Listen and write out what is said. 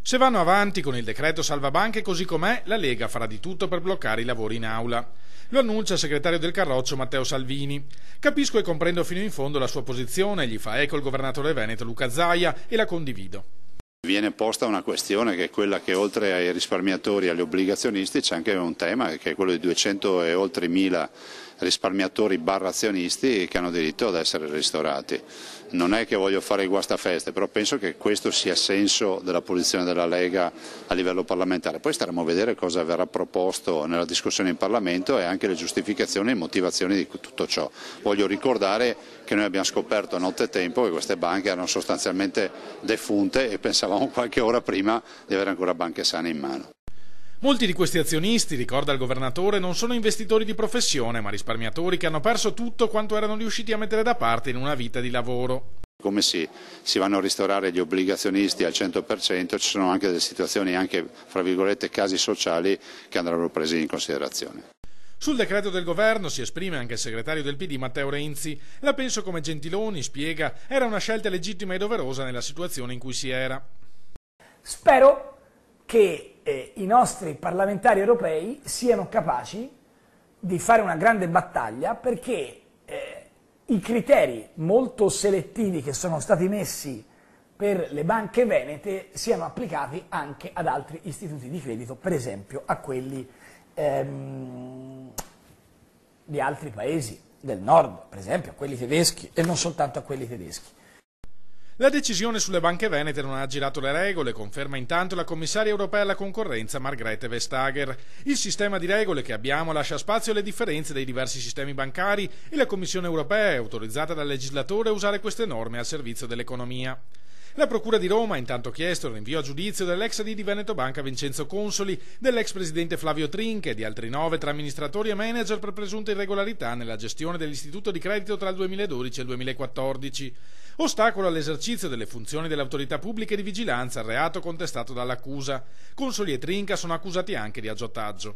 Se vanno avanti con il decreto salvabanche così com'è, la Lega farà di tutto per bloccare i lavori in aula. Lo annuncia il segretario del Carroccio Matteo Salvini. Capisco e comprendo fino in fondo la sua posizione, gli fa eco il governatore veneto Luca Zaia e la condivido. Viene posta una questione che è quella che oltre ai risparmiatori e agli obbligazionisti c'è anche un tema che è quello di 200 e oltre 1000 risparmiatori azionisti che hanno diritto ad essere ristorati. Non è che voglio fare il guastafeste, però penso che questo sia senso della posizione della Lega a livello parlamentare. Poi staremo a vedere cosa verrà proposto nella discussione in Parlamento e anche le giustificazioni e motivazioni di tutto ciò. Voglio ricordare che noi abbiamo scoperto a nottetempo che queste banche erano sostanzialmente defunte e pensavamo qualche ora prima di avere ancora banche sane in mano. Molti di questi azionisti, ricorda il governatore, non sono investitori di professione, ma risparmiatori che hanno perso tutto quanto erano riusciti a mettere da parte in una vita di lavoro. Come si vanno a ristorare gli obbligazionisti al 100%, ci sono anche delle situazioni, anche fra virgolette casi sociali, che andrebbero presi in considerazione. Sul decreto del governo si esprime anche il segretario del PD Matteo Renzi. La penso come Gentiloni, spiega, era una scelta legittima e doverosa nella situazione in cui si era. Spero che i nostri parlamentari europei siano capaci di fare una grande battaglia perché i criteri molto selettivi che sono stati messi per le banche venete siano applicati anche ad altri istituti di credito, per esempio a quelli di altri paesi del nord, per esempio a quelli tedeschi e non soltanto a quelli tedeschi. La decisione sulle banche venete non ha aggirato le regole, conferma intanto la commissaria europea alla concorrenza Margrethe Vestager. Il sistema di regole che abbiamo lascia spazio alle differenze dei diversi sistemi bancari e la Commissione europea è autorizzata dal legislatore a usare queste norme al servizio dell'economia. La Procura di Roma ha intanto chiesto il rinvio a giudizio dell'ex AD di Veneto Banca Vincenzo Consoli, dell'ex presidente Flavio Trinche e di altri 9 tra amministratori e manager per presunte irregolarità nella gestione dell'istituto di credito tra il 2012 e il 2014. Ostacolo all'esercizio delle funzioni delle autorità pubbliche di vigilanza, reato contestato dall'accusa. Consoli e Trinca sono accusati anche di aggiotaggio.